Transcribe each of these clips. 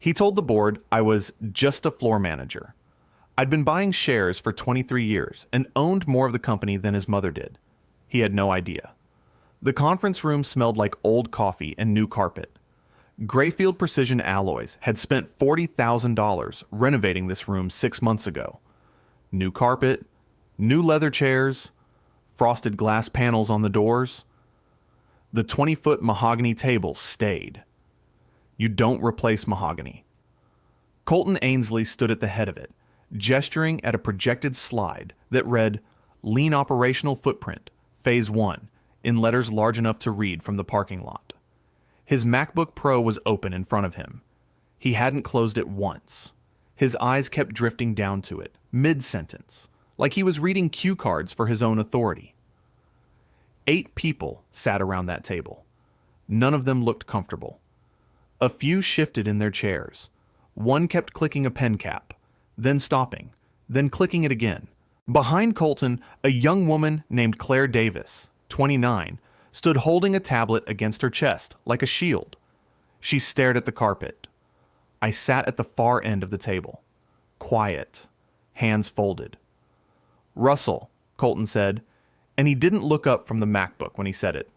He told the board I was just a floor manager. I'd been buying shares for 23 years and owned more of the company than his mother did. He had no idea. The conference room smelled like old coffee and new carpet. Grayfield Precision Alloys had spent $40,000 renovating this room 6 months ago. New carpet, new leather chairs, frosted glass panels on the doors. The 20-foot mahogany table stayed. You don't replace mahogany. Colton Ainsley stood at the head of it, gesturing at a projected slide that read, Lean Operational Footprint, Phase 1, in letters large enough to read from the parking lot. His MacBook Pro was open in front of him. He hadn't closed it once. His eyes kept drifting down to it, mid-sentence, like he was reading cue cards for his own authority. 8 people sat around that table. None of them looked comfortable. A few shifted in their chairs. One kept clicking a pen cap, then stopping, then clicking it again. Behind Colton, a young woman named Claire Davis, 29, stood holding a tablet against her chest like a shield. She stared at the carpet. I sat at the far end of the table. Quiet, hands folded. Russell, Colton said, and he didn't look up from the MacBook when he said it.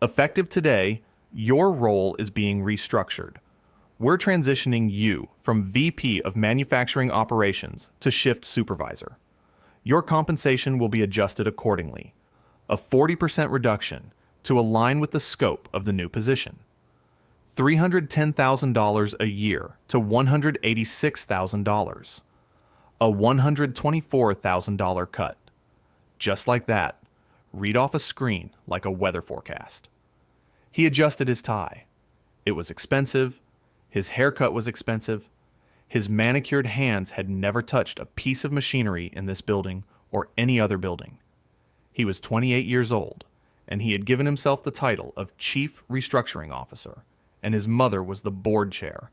Effective today, your role is being restructured. We're transitioning you from VP of Manufacturing Operations to Shift Supervisor. Your compensation will be adjusted accordingly. A 40% reduction to align with the scope of the new position. $310,000 a year to $186,000. A $124,000 cut. Just like that. Read off a screen like a weather forecast. He adjusted his tie. It was expensive. His haircut was expensive. His manicured hands had never touched a piece of machinery in this building or any other building. He was 28 years old, and he had given himself the title of Chief Restructuring Officer, and his mother was the board chair,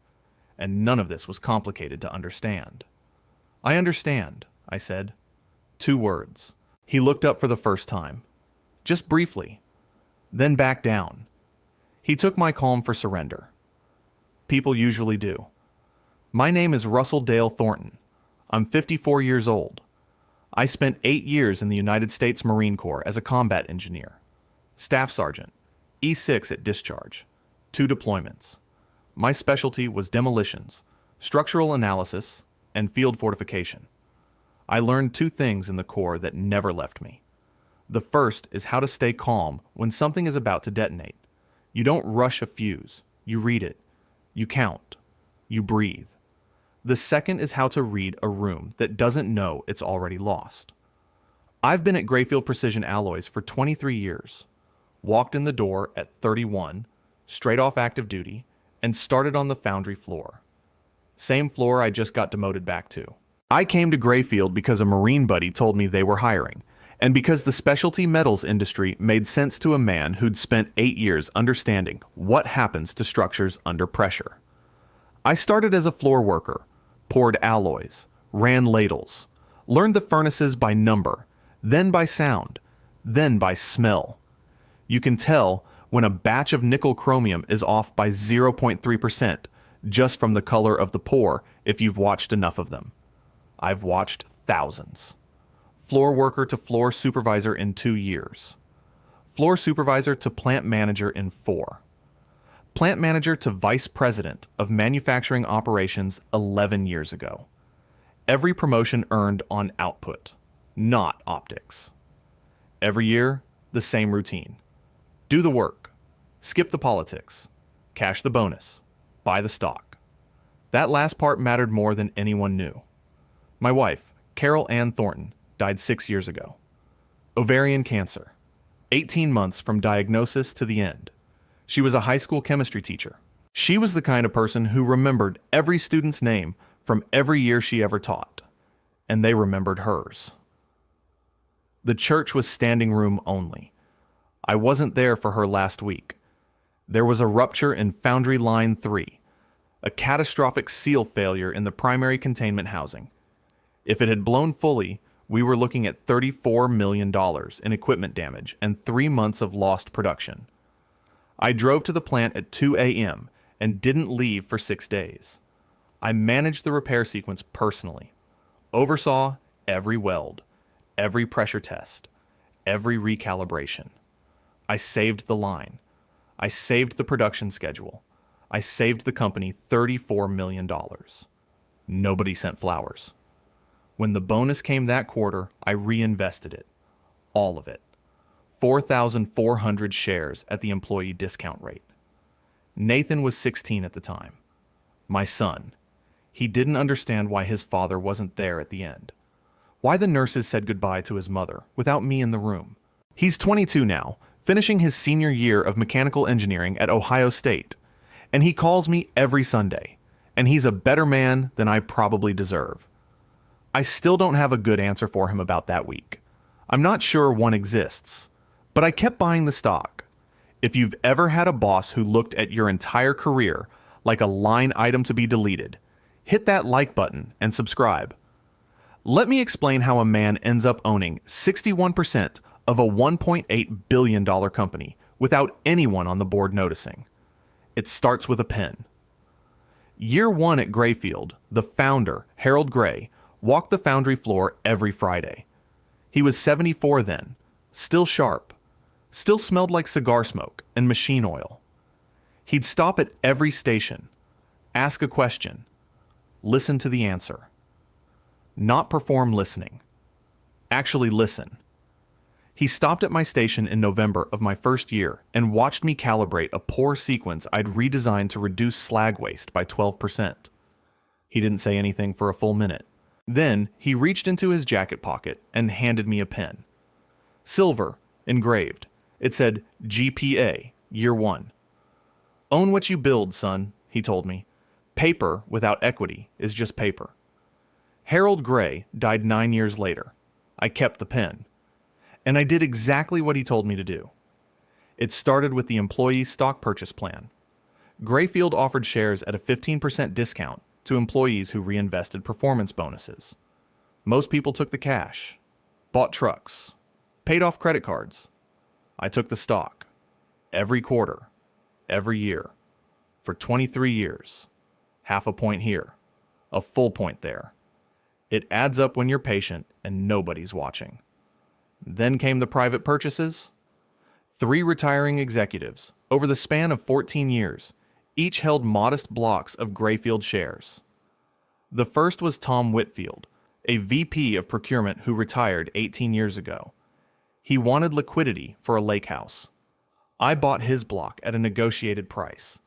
and none of this was complicated to understand. I understand, I said. 2 words. He looked up for the first time. Just briefly. Then back down. He took my calm for surrender. People usually do. My name is Russell Dale Thornton. I'm 54 years old. I spent 8 years in the United States Marine Corps as a combat engineer. Staff Sergeant, E6 at discharge, 2 deployments. My specialty was demolitions, structural analysis, and field fortification. I learned 2 things in the Corps that never left me. The first is how to stay calm when something is about to detonate. You don't rush a fuse. You read it. You count. You breathe. The second is how to read a room that doesn't know it's already lost. I've been at Grayfield Precision Alloys for 23 years. Walked in the door at 31, straight off active duty, and started on the foundry floor. Same floor I just got demoted back to. I came to Grayfield because a Marine buddy told me they were hiring, and because the specialty metals industry made sense to a man who'd spent 8 years understanding what happens to structures under pressure. I started as a floor worker, poured alloys, ran ladles, learned the furnaces by number, then by sound, then by smell. You can tell when a batch of nickel chromium is off by 0.3% just from the color of the pour if you've watched enough of them. I've watched thousands. Floor worker to floor supervisor in 2 years. Floor supervisor to plant manager in 4. Plant manager to vice president of manufacturing operations 11 years ago. Every promotion earned on output, not optics. Every year, the same routine. Do the work, skip the politics, cash the bonus, buy the stock. That last part mattered more than anyone knew. My wife, Carol Ann Thornton, died 6 years ago. Ovarian cancer. 18 months from diagnosis to the end. She was a high school chemistry teacher. She was the kind of person who remembered every student's name from every year she ever taught, and they remembered hers. The church was standing room only. I wasn't there for her last week. There was a rupture in Foundry Line 3, a catastrophic seal failure in the primary containment housing. If it had blown fully, we were looking at $34 million in equipment damage and 3 months of lost production. I drove to the plant at 2 a.m. and didn't leave for 6 days. I managed the repair sequence personally, oversaw every weld, every pressure test, every recalibration. I saved the line. I saved the production schedule. I saved the company $34 million. Nobody sent flowers. When the bonus came that quarter, I reinvested it. All of it. 4,400 shares at the employee discount rate. Nathan was 16 at the time. My son. He didn't understand why his father wasn't there at the end. Why the nurses said goodbye to his mother without me in the room. He's 22 now, finishing his senior year of mechanical engineering at Ohio State. And he calls me every Sunday. And he's a better man than I probably deserve. I still don't have a good answer for him about that week. I'm not sure one exists. But I kept buying the stock. If you've ever had a boss who looked at your entire career like a line item to be deleted, hit that like button and subscribe. Let me explain how a man ends up owning 61% of a $1.8 billion company without anyone on the board noticing. It starts with a pen. Year one at Grayfield, the founder, Harold Gray, walked the foundry floor every Friday. He was 74 then, still sharp, still smelled like cigar smoke and machine oil. He'd stop at every station, ask a question, listen to the answer. Not perform listening. Actually listen. He stopped at my station in November of my first year and watched me calibrate a poor sequence I'd redesigned to reduce slag waste by 12%. He didn't say anything for a full minute. Then he reached into his jacket pocket and handed me a pen. Silver, engraved. It said GPA, year one. Own what you build, son, he told me. Paper without equity is just paper. Harold Gray died 9 years later. I kept the pen. And I did exactly what he told me to do. It started with the employee stock purchase plan. Grayfield offered shares at a 15% discount to employees who reinvested performance bonuses. Most people took the cash, bought trucks, paid off credit cards. I took the stock. Every quarter, every year, for 23 years. Half a point here, a full point there. It adds up when you're patient and nobody's watching. Then came the private purchases. 3 retiring executives, over the span of 14 years, each held modest blocks of Grayfield shares. The first was Tom Whitfield, a VP of procurement who retired 18 years ago. He wanted liquidity for a lake house. I bought his block at a negotiated price.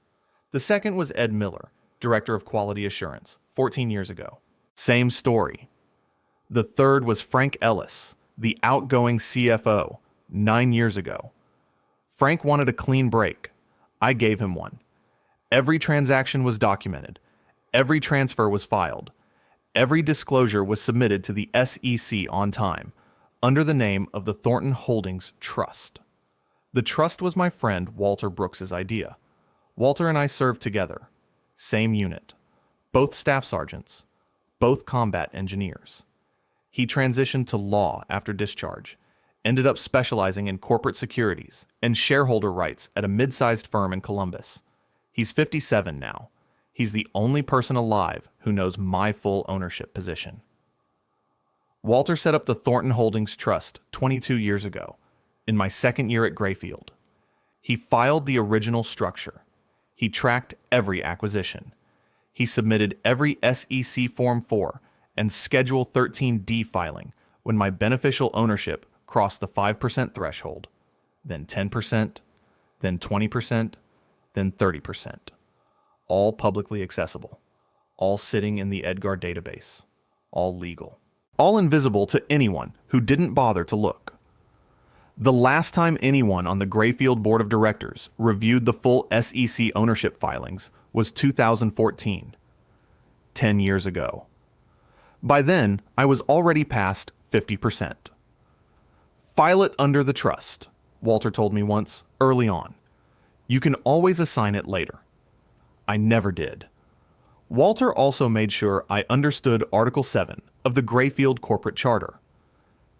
The second was Ed Miller, Director of Quality Assurance, 14 years ago. Same story. The third was Frank Ellis, the outgoing CFO, 9 years ago. Frank wanted a clean break. I gave him one. Every transaction was documented. Every transfer was filed. Every disclosure was submitted to the SEC on time, under the name of the Thornton Holdings Trust. The trust was my friend Walter Brooks's idea. Walter and I served together. Same unit. Both staff sergeants. Both combat engineers. He transitioned to law after discharge, ended up specializing in corporate securities and shareholder rights at a mid-sized firm in Columbus. He's 57 now. He's the only person alive who knows my full ownership position. Walter set up the Thornton Holdings Trust 22 years ago, in my second year at Grayfield. He filed the original structure. He tracked every acquisition. He submitted every SEC Form 4 and Schedule 13D filing when my beneficial ownership crossed the 5% threshold, then 10%, then 20%, then 30%. All publicly accessible, all sitting in the Edgar database, all legal, all invisible to anyone who didn't bother to look. The last time anyone on the Grayfield Board of Directors reviewed the full SEC ownership filings was 2014, 10 years ago. By then, I was already past 50%. File it under the trust, Walter told me once, early on. You can always assign it later. I never did. Walter also made sure I understood Article 7 of the Grayfield Corporate Charter,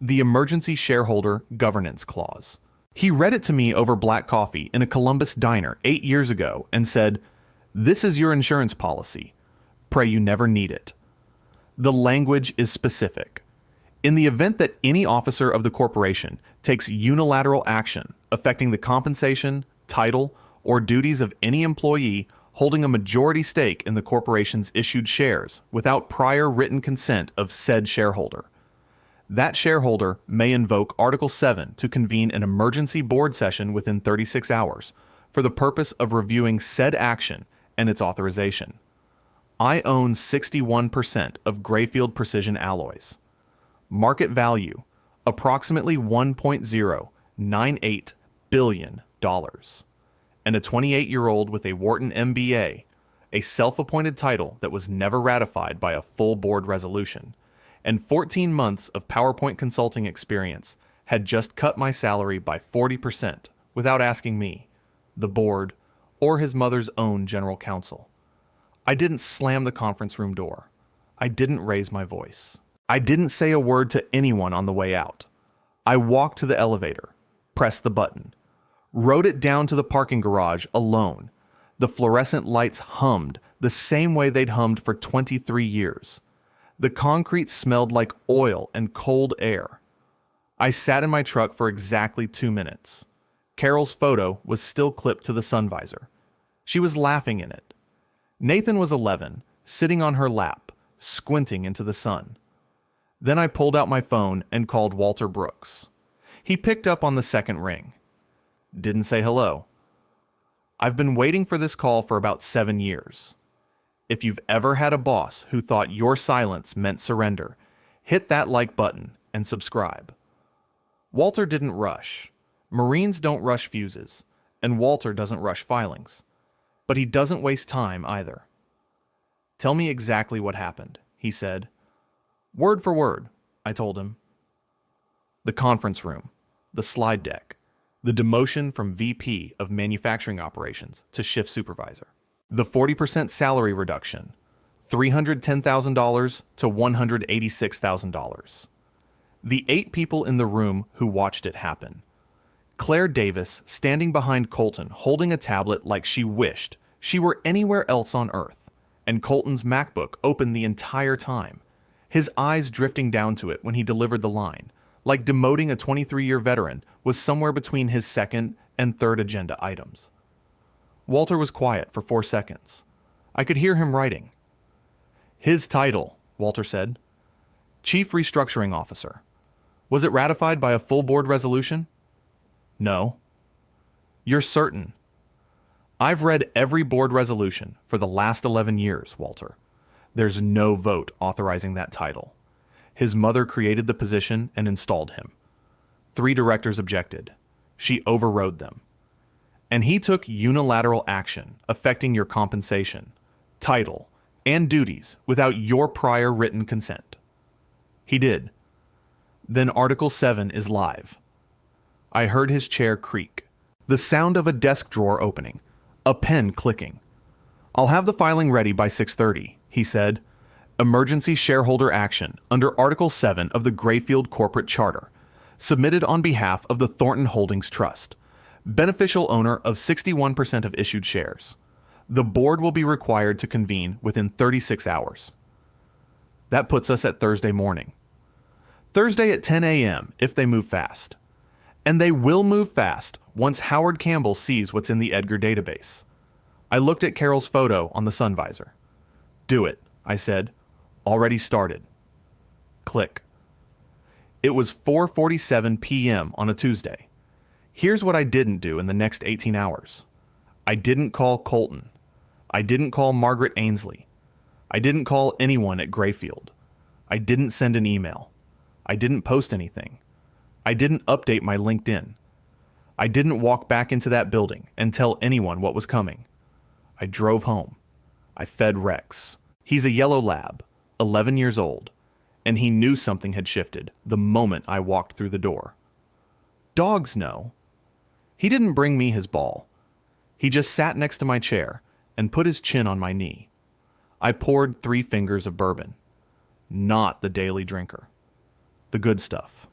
the Emergency Shareholder Governance Clause. He read it to me over black coffee in a Columbus diner 8 years ago and said, "This is your insurance policy. Pray you never need it. The language is specific. In the event that any officer of the corporation takes unilateral action affecting the compensation, title, or duties of any employee holding a majority stake in the corporation's issued shares without prior written consent of said shareholder, that shareholder may invoke Article 7 to convene an emergency board session within 36 hours for the purpose of reviewing said action and its authorization. I own 61% of Grayfield Precision Alloys. Market value, approximately $1.098 billion. And a 28-year-old with a Wharton MBA, a self-appointed title that was never ratified by a full board resolution, and 14 months of PowerPoint consulting experience had just cut my salary by 40% without asking me, the board, or his mother's own general counsel. I didn't slam the conference room door. I didn't raise my voice. I didn't say a word to anyone on the way out. I walked to the elevator, pressed the button, rode it down to the parking garage alone. The fluorescent lights hummed the same way they'd hummed for 23 years. The concrete smelled like oil and cold air. I sat in my truck for exactly 2 minutes. Carol's photo was still clipped to the sun visor. She was laughing in it. Nathan was 11, sitting on her lap, squinting into the sun. Then I pulled out my phone and called Walter Brooks. He picked up on the second ring. Didn't say hello. I've been waiting for this call for about 7 years. If you've ever had a boss who thought your silence meant surrender, hit that like button and subscribe. Walter didn't rush. Marines don't rush fuses, and Walter doesn't rush filings. But he doesn't waste time either. Tell me exactly what happened, he said. Word for word, I told him. The conference room, the slide deck, the demotion from VP of Manufacturing Operations to shift supervisor, the 40% salary reduction, $310,000 to $186,000. The 8 people in the room who watched it happen. Claire Davis standing behind Colton holding a tablet like she wished she were anywhere else on Earth, and Colton's MacBook open the entire time, his eyes drifting down to it when he delivered the line, like demoting a 23-year veteran was somewhere between his second and third agenda items. Walter was quiet for 4 seconds. I could hear him writing. His title, Walter said. Chief Restructuring Officer. Was it ratified by a full board resolution? No. You're certain? I've read every board resolution for the last 11 years, Walter. There's no vote authorizing that title. His mother created the position and installed him. 3 directors objected. She overrode them. And he took unilateral action affecting your compensation, title, and duties without your prior written consent. He did. Then Article 7 is live. I heard his chair creak, the sound of a desk drawer opening, a pen clicking. I'll have the filing ready by 6:30, he said. Emergency shareholder action under Article 7 of the Grayfield Corporate Charter, submitted on behalf of the Thornton Holdings Trust, beneficial owner of 61% of issued shares. The board will be required to convene within 36 hours. That puts us at Thursday morning. Thursday at 10 a.m. if they move fast. And they will move fast once Howard Campbell sees what's in the Edgar database. I looked at Carol's photo on the sun visor. Do it, I said. Already started. Click. It was 4:47 p.m. on a Tuesday. Here's what I didn't do in the next 18 hours. I didn't call Colton. I didn't call Margaret Ainsley. I didn't call anyone at Grayfield. I didn't send an email. I didn't post anything. I didn't update my LinkedIn. I didn't walk back into that building and tell anyone what was coming. I drove home. I fed Rex. He's a yellow lab, 11 years old, and he knew something had shifted the moment I walked through the door. Dogs know. He didn't bring me his ball. He just sat next to my chair and put his chin on my knee. I poured 3 fingers of bourbon. Not the daily drinker. The good stuff.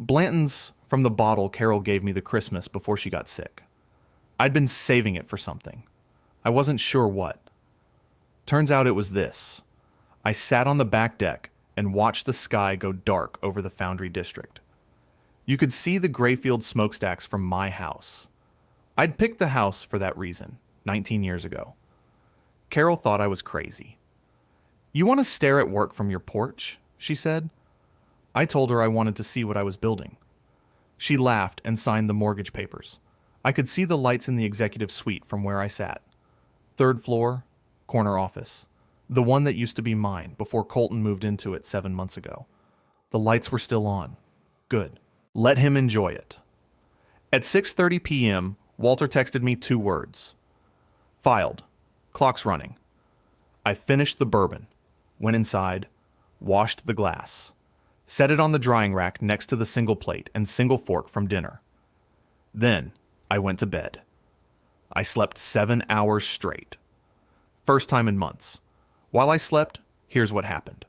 Blanton's from the bottle Carol gave me the Christmas before she got sick. I'd been saving it for something. I wasn't sure what. Turns out it was this. I sat on the back deck and watched the sky go dark over the Foundry District. You could see the Grayfield smokestacks from my house. I'd picked the house for that reason, 19 years ago. Carol thought I was crazy. "You want to stare at work from your porch?" she said. I told her I wanted to see what I was building. She laughed and signed the mortgage papers. I could see the lights in the executive suite from where I sat. 3rd floor, corner office. The one that used to be mine before Colton moved into it 7 months ago. The lights were still on. Good. Let him enjoy it. At 6:30 p.m., Walter texted me 2 words. Filed. Clock's running. I finished the bourbon, went inside, washed the glass, set it on the drying rack next to the single plate and single fork from dinner. Then I went to bed. I slept 7 hours straight. First time in months. While I slept, here's what happened.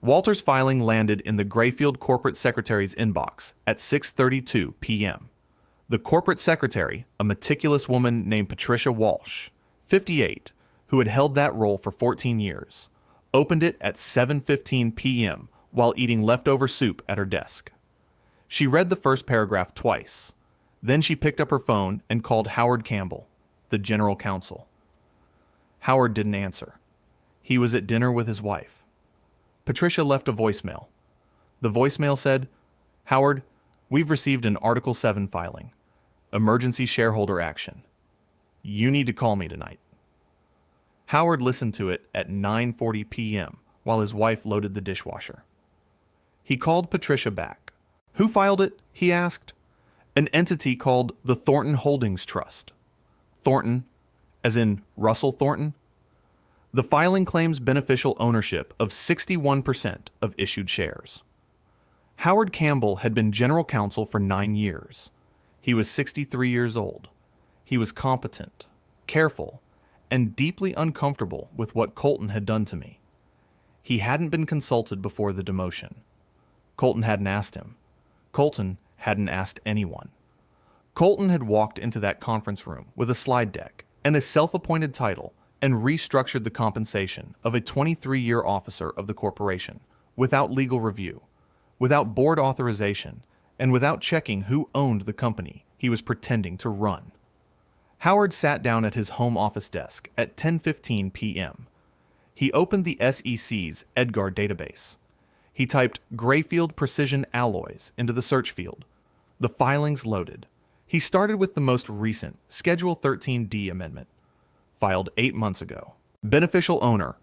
Walter's filing landed in the Grayfield corporate secretary's inbox at 6:32 p.m. The corporate secretary, a meticulous woman named Patricia Walsh, 58, who had held that role for 14 years, opened it at 7:15 p.m. while eating leftover soup at her desk. She read the first paragraph twice. Then she picked up her phone and called Howard Campbell, the general counsel. Howard didn't answer. He was at dinner with his wife. Patricia left a voicemail. The voicemail said, "Howard, we've received an Article 7 filing. Emergency shareholder action. You need to call me tonight." Howard listened to it at 9:40 p.m. while his wife loaded the dishwasher. He called Patricia back. "Who filed it?" he asked. "An entity called the Thornton Holdings Trust." Thornton, as in Russell Thornton? The filing claims beneficial ownership of 61% of issued shares. Howard Campbell had been general counsel for 9 years. He was 63 years old. He was competent, careful, and deeply uncomfortable with what Colton had done to me. He hadn't been consulted before the demotion. Colton hadn't asked him. Colton hadn't asked anyone. Colton had walked into that conference room with a slide deck and a self-appointed title and restructured the compensation of a 23-year officer of the corporation without legal review, without board authorization, and without checking who owned the company he was pretending to run. Howard sat down at his home office desk at 10:15 p.m. He opened the SEC's EDGAR database. He typed Grayfield Precision Alloys into the search field. The filings loaded. He started with the most recent Schedule 13D amendment, filed 8 months ago. Beneficial owner,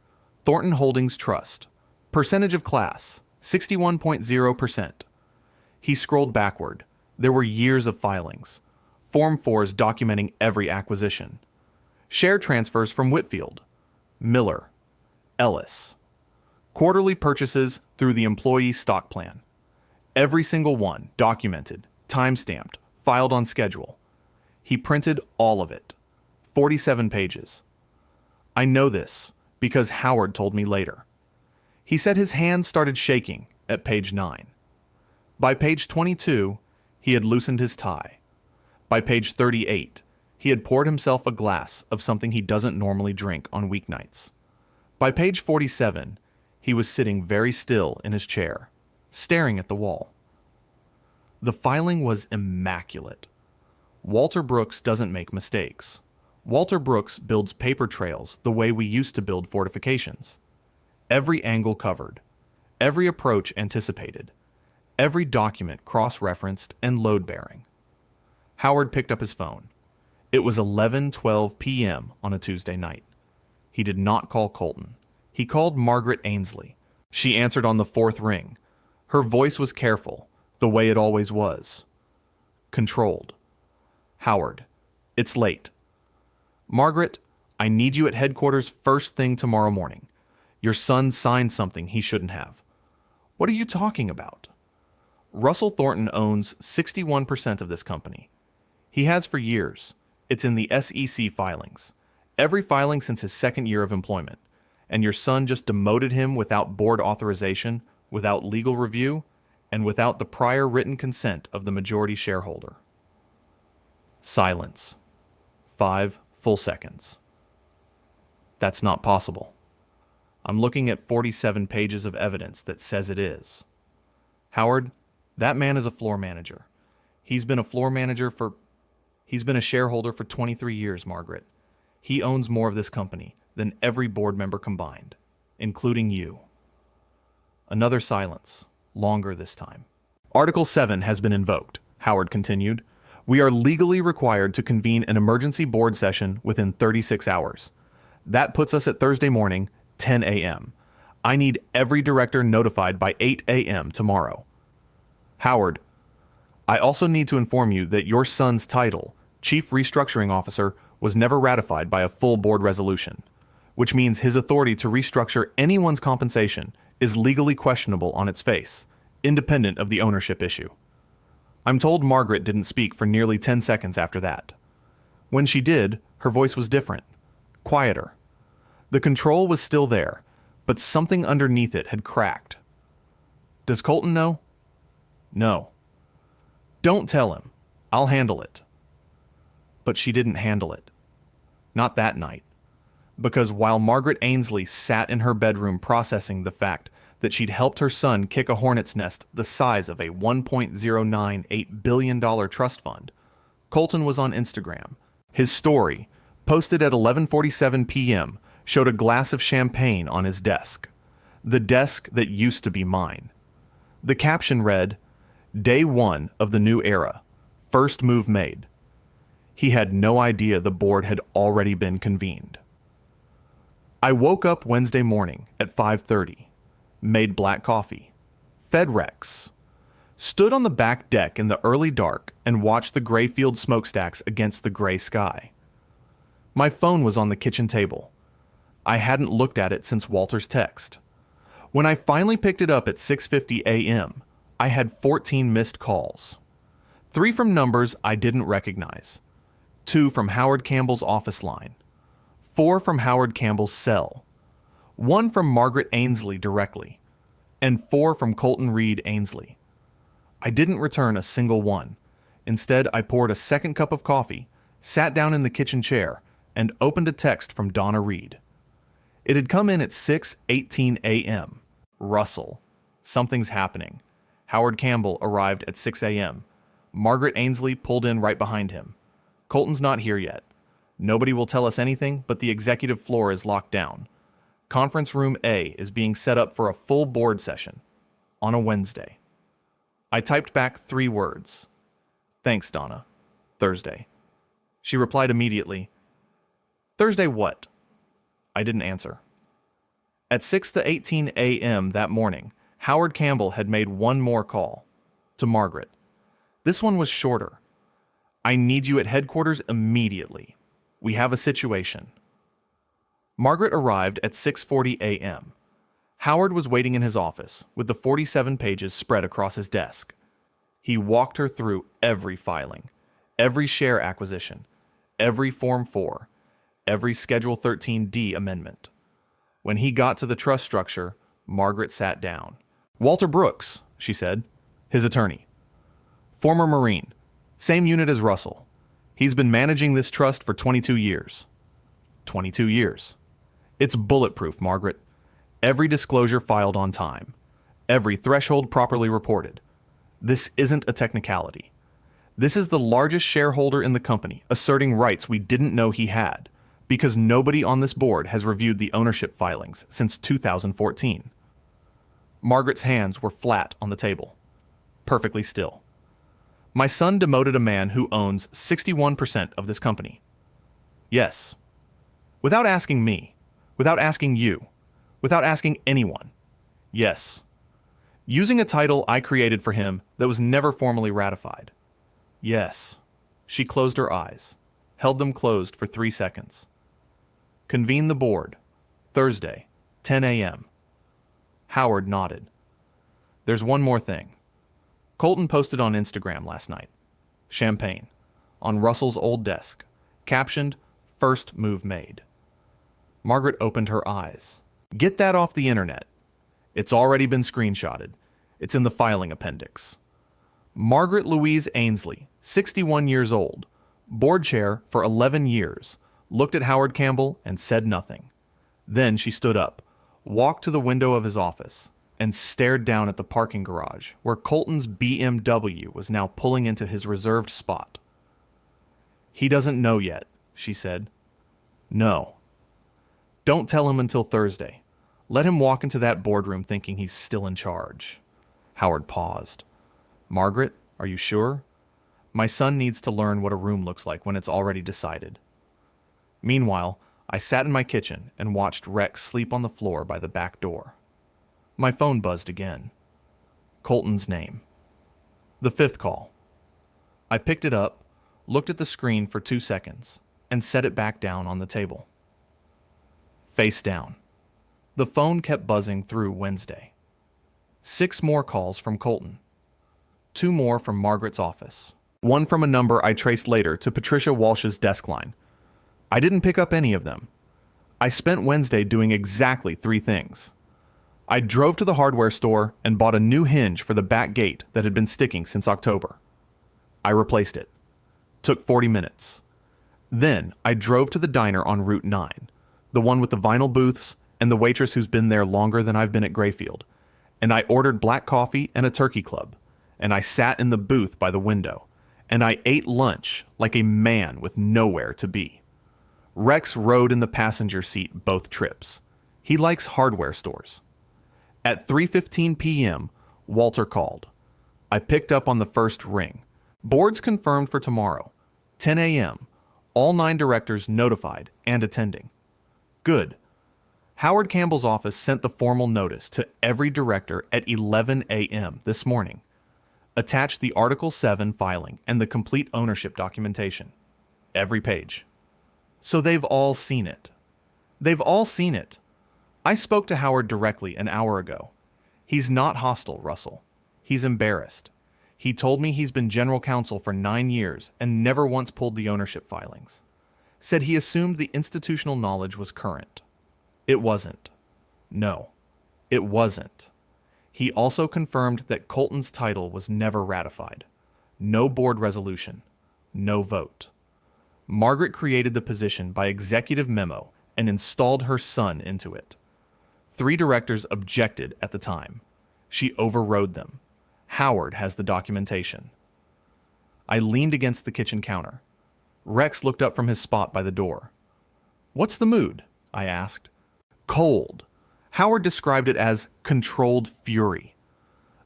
Thornton Holdings Trust. Percentage of class, 61.0%. He scrolled backward. There were years of filings. Form 4s documenting every acquisition. Share transfers from Whitfield, Miller, Ellis. Quarterly purchases through the employee stock plan. Every single one documented, time-stamped, filed on schedule. He printed all of it. 47 pages. I know this because Howard told me later. He said his hands started shaking at page 9. By page 22, he had loosened his tie. By page 38, he had poured himself a glass of something he doesn't normally drink on weeknights. By page 47, he was sitting very still in his chair, staring at the wall. The filing was immaculate. Walter Brooks doesn't make mistakes. Walter Brooks builds paper trails the way we used to build fortifications. Every angle covered, every approach anticipated, every document cross-referenced and load-bearing. Howard picked up his phone. It was 11:12 p.m. on a Tuesday night. He did not call Colton. He called Margaret Ainsley. She answered on the 4th ring. Her voice was careful, the way it always was. Controlled. "Howard, it's late." "Margaret, I need you at headquarters first thing tomorrow morning. Your son signed something he shouldn't have." "What are you talking about?" "Russell Thornton owns 61% of this company. He has for years. It's in the SEC filings. Every filing since his 2nd year of employment. And your son just demoted him without board authorization, without legal review, and without the prior written consent of the majority shareholder." Silence. 5 full seconds. That's not possible. I'm looking at 47 pages of evidence that says it is. Howard, that man is a floor manager. He's been a shareholder for 23 years, Margaret. He owns more of this company than every board member combined, including you. Another silence, longer this time. Article 7 has been invoked, Howard continued. We are legally required to convene an emergency board session within 36 hours. That puts us at Thursday morning, 10 a.m. I need every director notified by 8 a.m. tomorrow. Howard, I also need to inform you that your son's title, Chief Restructuring Officer, was never ratified by a full board resolution, which means his authority to restructure anyone's compensation is legally questionable on its face, independent of the ownership issue. I'm told Margaret didn't speak for nearly 10 seconds after that. When she did, her voice was different, quieter. The control was still there, but something underneath it had cracked. Does Colton know? No. Don't tell him. I'll handle it. But she didn't handle it. Not that night. Because while Margaret Ainsley sat in her bedroom processing the fact that she'd helped her son kick a hornet's nest the size of a $1.098 billion trust fund, Colton was on Instagram. His story, posted at 11:47 p.m., showed a glass of champagne on his desk. The desk that used to be mine. The caption read, Day 1 of the new era. First move made. He had no idea the board had already been convened. I woke up Wednesday morning at 5:30, made black coffee, fed Rex, stood on the back deck in the early dark and watched the gray field smokestacks against the gray sky. My phone was on the kitchen table. I hadn't looked at it since Walter's text. When I finally picked it up at 6:50 a.m., I had 14 missed calls. 3 from numbers I didn't recognize. 2 from Howard Campbell's office line. 4 from Howard Campbell's cell. 1 from Margaret Ainsley directly. And 4 from Colton Reed Ainsley. I didn't return a single one. Instead, I poured a second cup of coffee, sat down in the kitchen chair, and opened a text from Donna Reed. It had come in at 6:18 a.m. Russell. Something's happening. Howard Campbell arrived at 6 a.m. Margaret Ainsley pulled in right behind him. Colton's not here yet. Nobody will tell us anything, but the executive floor is locked down. Conference room A is being set up for a full board session on a Wednesday. I typed back 3 words. Thanks, Donna. Thursday. She replied immediately. Thursday what? I didn't answer. At 6:18 a.m. that morning, Howard Campbell had made one more call. To Margaret. This one was shorter. I need you at headquarters immediately. We have a situation. Margaret arrived at 6:40 a.m. Howard was waiting in his office, with the 47 pages spread across his desk. He walked her through every filing, every share acquisition, every Form 4, every Schedule 13D amendment. When he got to the trust structure, Margaret sat down. Walter Brooks, she said, his attorney. Former Marine, same unit as Russell. He's been managing this trust for 22 years. 22 years. It's bulletproof, Margaret. Every disclosure filed on time. Every threshold properly reported. This isn't a technicality. This is the largest shareholder in the company asserting rights we didn't know he had, because nobody on this board has reviewed the ownership filings since 2014. Margaret's hands were flat on the table, perfectly still. My son demoted a man who owns 61% of this company. Yes. Without asking me, without asking you, without asking anyone. Yes. Using a title I created for him that was never formally ratified. Yes. She closed her eyes, held them closed for 3 seconds. Convene the board. Thursday, 10 a.m. Howard nodded. There's one more thing. Colton posted on Instagram last night. Champagne. On Russell's old desk. Captioned, First move made. Margaret opened her eyes. Get that off the internet. It's already been screenshotted. It's in the filing appendix. Margaret Louise Ainsley, 61 years old, board chair for 11 years, looked at Howard Campbell and said nothing. Then she stood up, walked to the window of his office, and stared down at the parking garage where Colton's BMW was now pulling into his reserved spot. "He doesn't know yet," she said. "No. Don't tell him until Thursday. Let him walk into that boardroom thinking he's still in charge." Howard paused. "Margaret, are you sure? My son needs to learn what a room looks like when it's already decided." Meanwhile, I sat in my kitchen and watched Rex sleep on the floor by the back door. My phone buzzed again. Colton's name. The fifth call. I picked it up, looked at the screen for 2 seconds, and set it back down on the table. Face down. The phone kept buzzing through Wednesday. 6 more calls from Colton. 2 more from Margaret's office. 1 from a number I traced later to Patricia Walsh's desk line. I didn't pick up any of them. I spent Wednesday doing exactly 3 things. I drove to the hardware store and bought a new hinge for the back gate that had been sticking since October. I replaced it. Took 40 minutes. Then I drove to the diner on Route 9, the one with the vinyl booths and the waitress who's been there longer than I've been at Grayfield, and I ordered black coffee and a turkey club, and I sat in the booth by the window, and I ate lunch like a man with nowhere to be. Rex rode in the passenger seat both trips. He likes hardware stores. At 3:15 p.m., Walter called. I picked up on the first ring. Boards confirmed for tomorrow, 10 a.m., all 9 directors notified and attending. Good. Howard Campbell's office sent the formal notice to every director at 11 a.m. this morning. Attached the Article 7 filing and the complete ownership documentation. Every page. So they've all seen it. They've all seen it. I spoke to Howard directly an hour ago. He's not hostile, Russell. He's embarrassed. He told me he's been general counsel for 9 years and never once pulled the ownership filings. Said he assumed the institutional knowledge was current. It wasn't. No, it wasn't. He also confirmed that Colton's title was never ratified. No board resolution. No vote. Margaret created the position by executive memo and installed her son into it. 3 directors objected at the time. She overrode them. Howard has the documentation. I leaned against the kitchen counter. Rex looked up from his spot by the door. "What's the mood?" I asked. "Cold." Howard described it as controlled fury.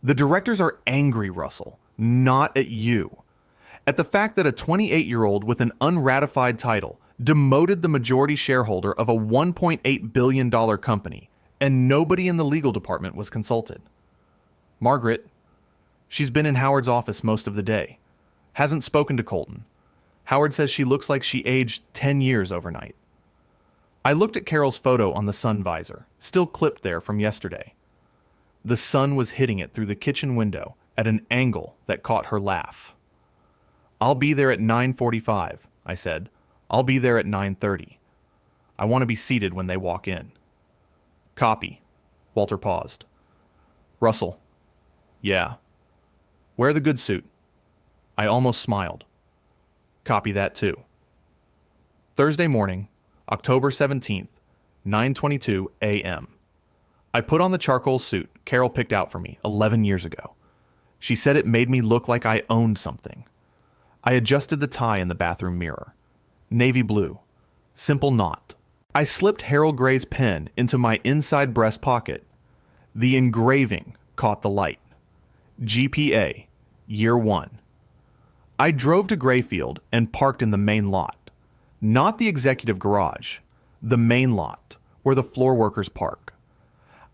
The directors are angry, Russell, not at you. At the fact that a 28-year-old with an unratified title demoted the majority shareholder of a $1.8 billion company, and nobody in the legal department was consulted. Margaret, she's been in Howard's office most of the day. Hasn't spoken to Colton. Howard says she looks like she aged 10 years overnight. I looked at Carol's photo on the sun visor, still clipped there from yesterday. The sun was hitting it through the kitchen window at an angle that caught her laugh. "I'll be there at 9:45, I said. "I'll be there at 9:30. I want to be seated when they walk in." "Copy." Walter paused. "Russell." "Yeah." "Wear the good suit." I almost smiled. "Copy that too." Thursday morning, October 17th, 9:22 a.m. I put on the charcoal suit Carol picked out for me 11 years ago. She said it made me look like I owned something. I adjusted the tie in the bathroom mirror. Navy blue. Simple knot. I slipped Harold Gray's pen into my inside breast pocket. The engraving caught the light. GPA, Year 1. I drove to Grayfield and parked in the main lot. Not the executive garage. The main lot, where the floor workers park.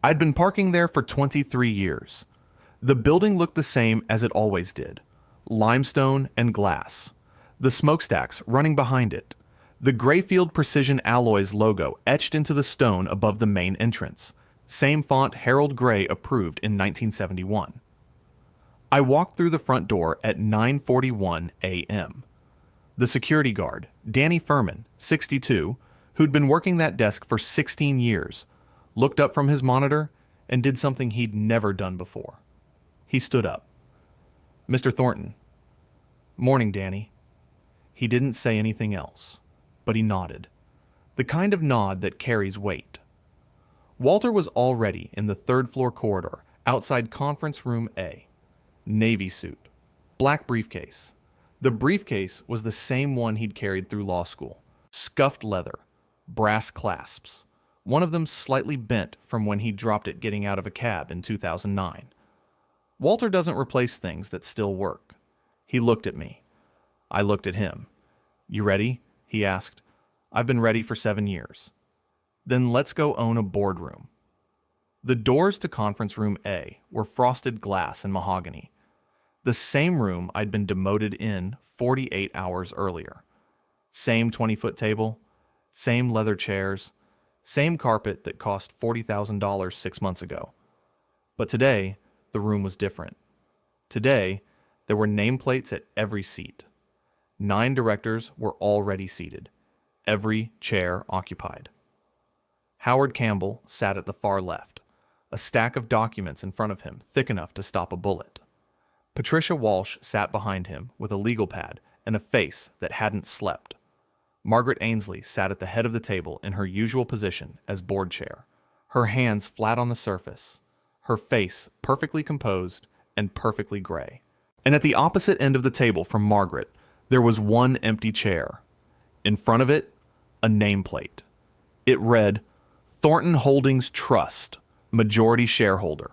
I'd been parking there for 23 years. The building looked the same as it always did. Limestone and glass. The smokestacks running behind it. The Grayfield Precision Alloys logo etched into the stone above the main entrance. Same font Harold Gray approved in 1971. I walked through the front door at 9:41 a.m. The security guard, Danny Furman, 62, who'd been working that desk for 16 years, looked up from his monitor and did something he'd never done before. He stood up. "Mr. Thornton." "Morning, Danny." He didn't say anything else, but he nodded. The kind of nod that carries weight. Walter was already in the third-floor corridor outside Conference Room A. Navy suit. Black briefcase. The briefcase was the same one he'd carried through law school. Scuffed leather. Brass clasps. One of them slightly bent from when he dropped it getting out of a cab in 2009. Walter doesn't replace things that still work. He looked at me. I looked at him. "You ready?" he asked. "I've been ready for 7 years." "Then let's go own a boardroom." The doors to Conference Room A were frosted glass and mahogany. The same room I'd been demoted in 48 hours earlier. Same 20-foot table, same leather chairs, same carpet that cost $40,000 6 months ago. But today, the room was different. Today, there were nameplates at every seat. 9 directors were already seated, every chair occupied. Howard Campbell sat at the far left, a stack of documents in front of him thick enough to stop a bullet. Patricia Walsh sat behind him with a legal pad and a face that hadn't slept. Margaret Ainsley sat at the head of the table in her usual position as board chair, her hands flat on the surface, her face perfectly composed and perfectly gray. And at the opposite end of the table from Margaret, there was one empty chair. In front of it, a nameplate. It read, "Thornton Holdings Trust, Majority Shareholder."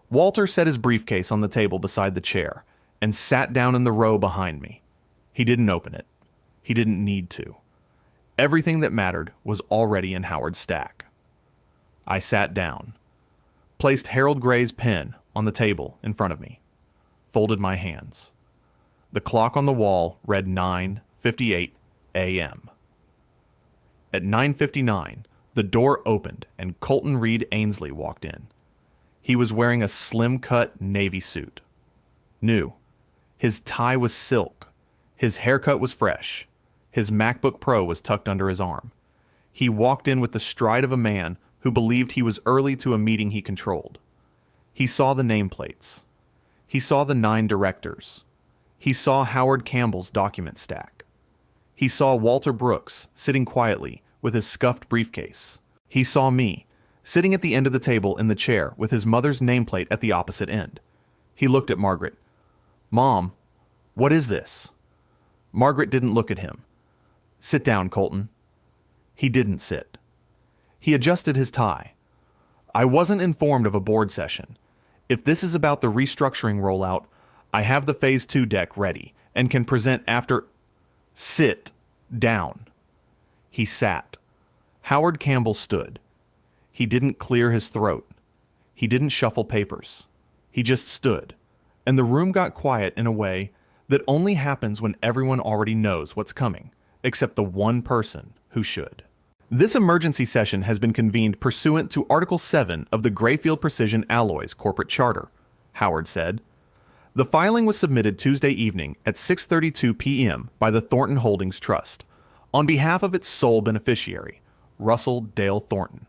Walter set his briefcase on the table beside the chair and sat down in the row behind me. He didn't open it. He didn't need to. Everything that mattered was already in Howard's stack. I sat down, placed Harold Gray's pen on the table in front of me, folded my hands. The clock on the wall read 9:58 a.m. At 9:59, the door opened and Colton Reed Ainsley walked in. He was wearing a slim-cut navy suit. New. His tie was silk. His haircut was fresh. His MacBook Pro was tucked under his arm. He walked in with the stride of a man who believed he was early to a meeting he controlled. He saw the nameplates. He saw the 9 directors. He saw Howard Campbell's document stack. He saw Walter Brooks sitting quietly with his scuffed briefcase. He saw me, sitting at the end of the table in the chair with his mother's nameplate at the opposite end. He looked at Margaret. "Mom, what is this?" Margaret didn't look at him. "Sit down, Colton." He didn't sit. He adjusted his tie. "I wasn't informed of a board session. If this is about the restructuring rollout, I have the Phase 2 deck ready and can present after—" "Sit down." He sat. Howard Campbell stood. He didn't clear his throat. He didn't shuffle papers. He just stood, and the room got quiet in a way that only happens when everyone already knows what's coming, except the one person who should. This emergency session has been convened pursuant to Article 7 of the Grayfield Precision Alloys Corporate Charter, Howard said. The filing was submitted Tuesday evening at 6:32 p.m. by the Thornton Holdings Trust, on behalf of its sole beneficiary, Russell Dale Thornton.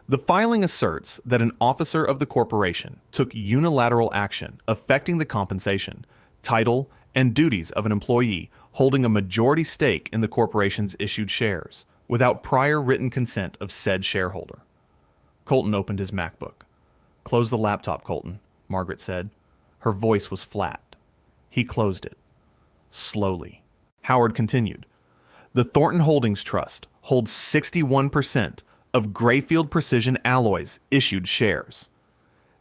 The filing asserts that an officer of the corporation took unilateral action affecting the compensation, title, and duties of an employee holding a majority stake in the corporation's issued shares without prior written consent of said shareholder. Colton opened his MacBook. "Close the laptop, Colton," Margaret said. Her voice was flat. He closed it. Slowly. Howard continued. "The Thornton Holdings Trust holds 61% of Grayfield Precision Alloys issued shares.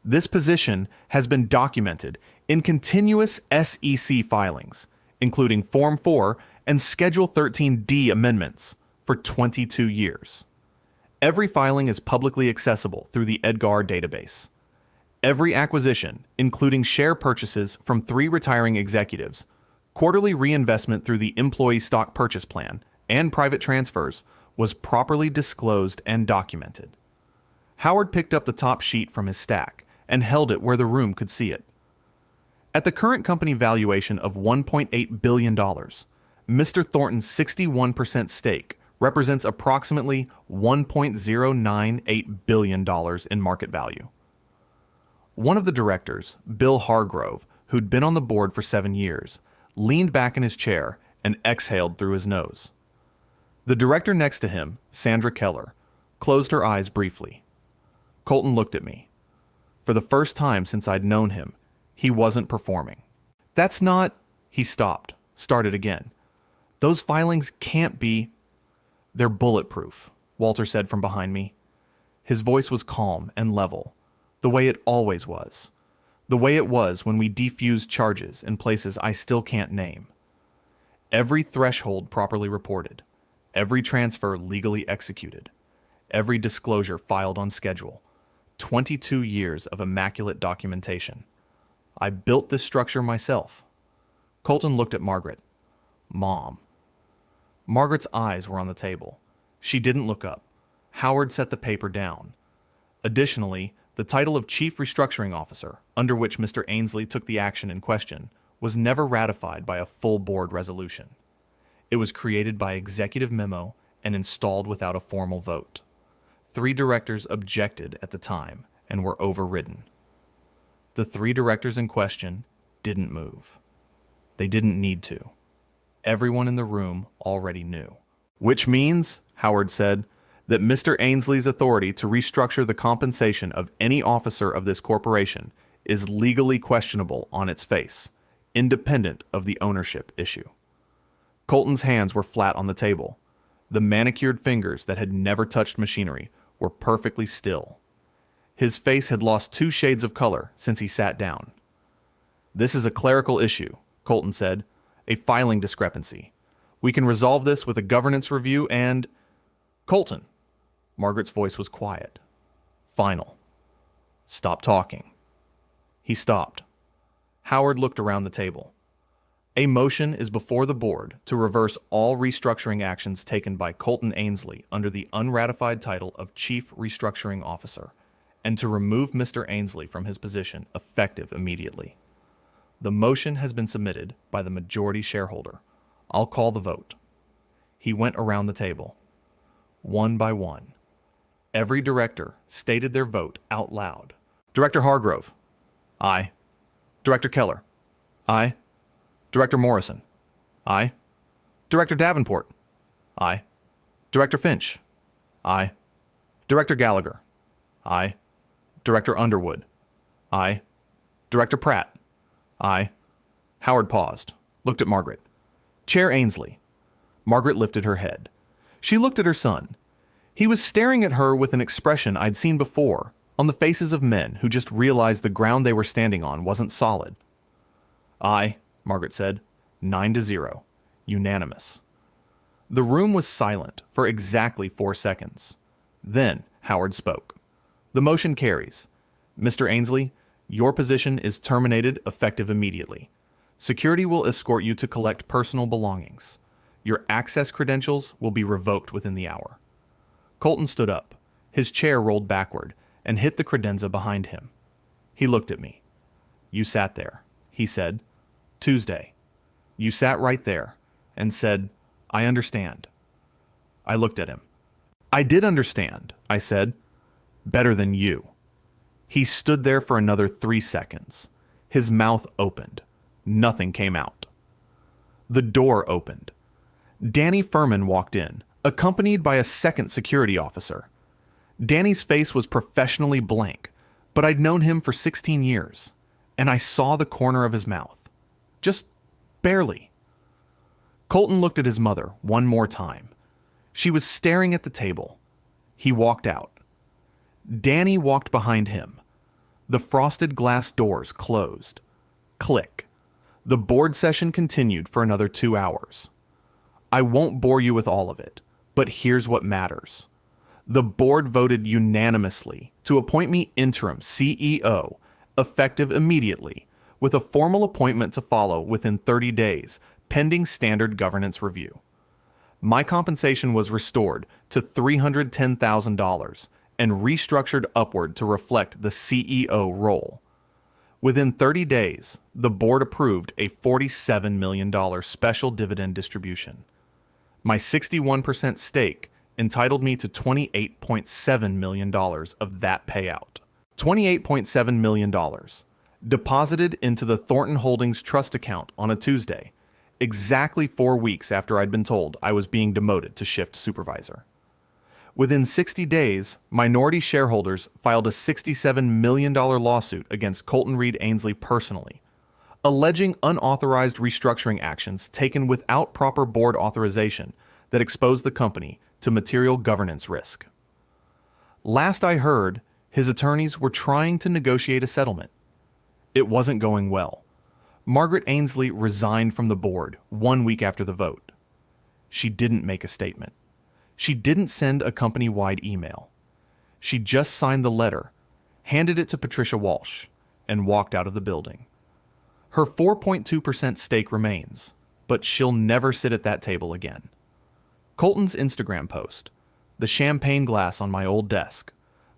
This position has been documented in continuous SEC filings, including Form 4 and Schedule 13D amendments, for 22 years. Every filing is publicly accessible through the EDGAR database. Every acquisition, including share purchases from 3 retiring executives, quarterly reinvestment through the Employee Stock Purchase Plan, and private transfers, was properly disclosed and documented." Howard picked up the top sheet from his stack and held it where the room could see it. At the current company valuation of $1.8 billion, Mr. Thornton's 61% stake represents approximately $1.098 billion in market value. One of the directors, Bill Hargrove, who'd been on the board for 7 years, leaned back in his chair and exhaled through his nose. The director next to him, Sandra Keller, closed her eyes briefly. Colton looked at me. For the first time since I'd known him, he wasn't performing. That's not... He stopped, started again. Those filings can't be... They're bulletproof, Walter said from behind me. His voice was calm and level, the way it always was. The way it was when we defused charges in places I still can't name. Every threshold properly reported, every transfer legally executed, every disclosure filed on schedule. 22 years of immaculate documentation. I built this structure myself. Colton looked at Margaret. Mom. Margaret's eyes were on the table. She didn't look up. Howard set the paper down. Additionally, the title of Chief Restructuring Officer, under which Mr. Ainsley took the action in question, was never ratified by a full board resolution. It was created by executive memo and installed without a formal vote. 3 directors objected at the time and were overridden. The 3 directors in question didn't move. They didn't need to. Everyone in the room already knew. Which means, Howard said, that Mr. Ainsley's authority to restructure the compensation of any officer of this corporation is legally questionable on its face, independent of the ownership issue. Colton's hands were flat on the table. The manicured fingers that had never touched machinery were perfectly still. His face had lost 2 shades of color since he sat down. This is a clerical issue, Colton said, a filing discrepancy. We can resolve this with a governance review and... Colton. Margaret's voice was quiet. Final. Stop talking. He stopped. Howard looked around the table. A motion is before the board to reverse all restructuring actions taken by Colton Ainsley under the unratified title of Chief Restructuring Officer, and to remove Mr. Ainsley from his position effective immediately. The motion has been submitted by the majority shareholder. I'll call the vote. He went around the table. One by one. Every director stated their vote out loud. Director Hargrove. Aye. Director Keller. Aye. Director Morrison. Aye. Director Davenport. Aye. Director Finch. Aye. Director Gallagher. Aye. Director Underwood. Aye. Director Pratt. Aye. Howard paused, looked at Margaret. Chair Ainsley. Margaret lifted her head. She looked at her son. He was staring at her with an expression I'd seen before on the faces of men who just realized the ground they were standing on wasn't solid. Aye, Margaret said. 9-0. Unanimous. The room was silent for exactly 4 seconds. Then Howard spoke. The motion carries. Mr. Ainsley, your position is terminated effective immediately. Security will escort you to collect personal belongings. Your access credentials will be revoked within the hour. Colton stood up. His chair rolled backward and hit the credenza behind him. He looked at me. You sat there, he said. Tuesday. You sat right there and said, I understand. I looked at him. I did understand, I said. Better than you. He stood there for another 3 seconds. His mouth opened. Nothing came out. The door opened. Danny Furman walked in, accompanied by a second security officer. Danny's face was professionally blank, but I'd known him for 16 years, and I saw the corner of his mouth. Just barely. Colton looked at his mother one more time. She was staring at the table. He walked out. Danny walked behind him. The frosted glass doors closed. Click. The board session continued for another 2 hours. I won't bore you with all of it, but here's what matters. The board voted unanimously to appoint me interim CEO, effective immediately, with a formal appointment to follow within 30 days, pending standard governance review. My compensation was restored to $310,000 and restructured upward to reflect the CEO role. Within 30 days, the board approved a $47 million special dividend distribution. My 61% stake entitled me to $28.7 million of that payout. $28.7 million, deposited into the Thornton Holdings trust account on a Tuesday, exactly 4 weeks after I'd been told I was being demoted to shift supervisor. Within 60 days, minority shareholders filed a $67 million lawsuit against Colton Reed Ainsley personally, alleging unauthorized restructuring actions taken without proper board authorization that exposed the company to material governance risk. Last I heard, his attorneys were trying to negotiate a settlement. It wasn't going well. Margaret Ainsley resigned from the board 1 week after the vote. She didn't make a statement. She didn't send a company-wide email. She just signed the letter, handed it to Patricia Walsh, and walked out of the building. Her 4.2% stake remains, but she'll never sit at that table again. Colton's Instagram post, the champagne glass on my old desk,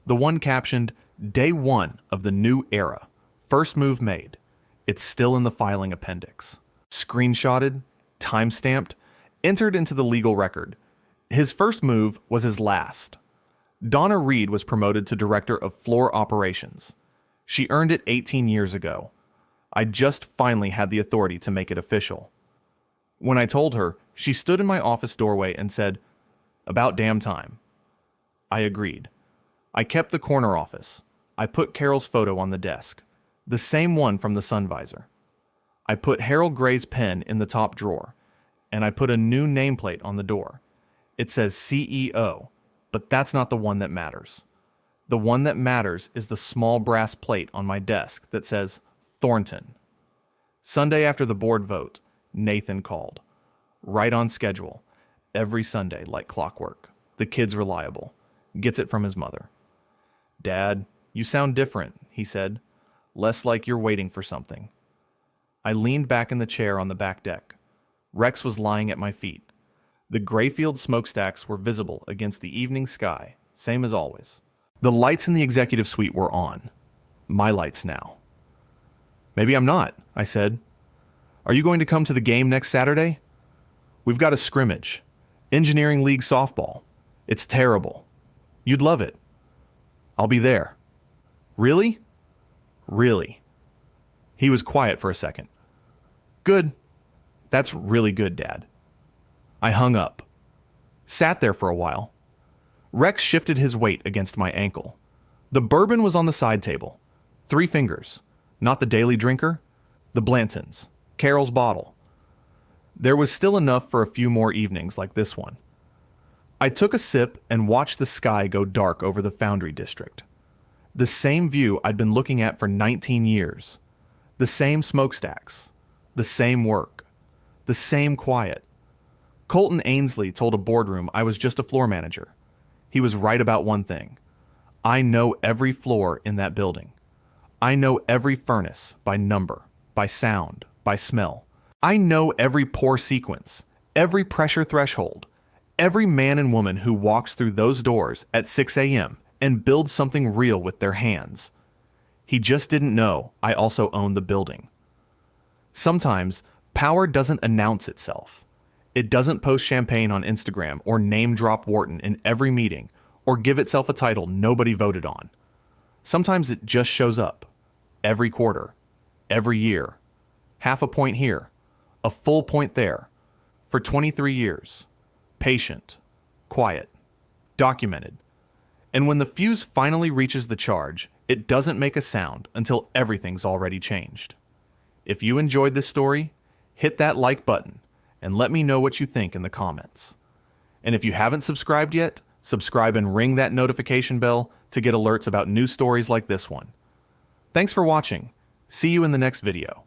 the one captioned, "Day 1 of the new era, first move made," it's still in the filing appendix. Screenshotted, time-stamped, entered into the legal record. His first move was his last. Donna Reed was promoted to Director of Floor Operations. She earned it 18 years ago. I just finally had the authority to make it official. When I told her, she stood in my office doorway and said, "About damn time." I agreed. I kept the corner office. I put Carol's photo on the desk, the same one from the sun visor. I put Harold Gray's pen in the top drawer, and I put a new nameplate on the door. It says CEO, but that's not the one that matters. The one that matters is the small brass plate on my desk that says Thornton. Sunday after the board vote, Nathan called. Right on schedule. Every Sunday, like clockwork. The kid's reliable. Gets it from his mother. "Dad, you sound different," he said. "Less like you're waiting for something." I leaned back in the chair on the back deck. Rex was lying at my feet. The Grayfield smokestacks were visible against the evening sky, same as always. The lights in the executive suite were on. My lights now. "Maybe I'm not," I said. "Are you going to come to the game next Saturday? We've got a scrimmage. Engineering League softball. It's terrible. You'd love it. I'll be there." "Really?" "Really." He was quiet for a second. "Good. That's really good, Dad." I hung up. Sat there for a while. Rex shifted his weight against my ankle. The bourbon was on the side table. 3 fingers. Not the daily drinker. The Blanton's. Carol's bottle. There was still enough for a few more evenings like this one. I took a sip and watched the sky go dark over the Foundry District. The same view I'd been looking at for 19 years. The same smokestacks. The same work. The same quiet. Colton Ainsley told a boardroom I was just a floor manager. He was right about one thing. I know every floor in that building. I know every furnace by number, by sound, by smell. I know every pour sequence, every pressure threshold, every man and woman who walks through those doors at 6 a.m. and builds something real with their hands. He just didn't know I also owned the building. Sometimes, power doesn't announce itself. It doesn't post champagne on Instagram or name drop Wharton in every meeting or give itself a title nobody voted on. Sometimes it just shows up. Every quarter. Every year. Half a point here. A full point there. For 23 years. Patient. Quiet. Documented. And when the fuse finally reaches the charge, it doesn't make a sound until everything's already changed. If you enjoyed this story, hit that like button and let me know what you think in the comments. And if you haven't subscribed yet, subscribe and ring that notification bell to get alerts about new stories like this one. Thanks for watching. See you in the next video.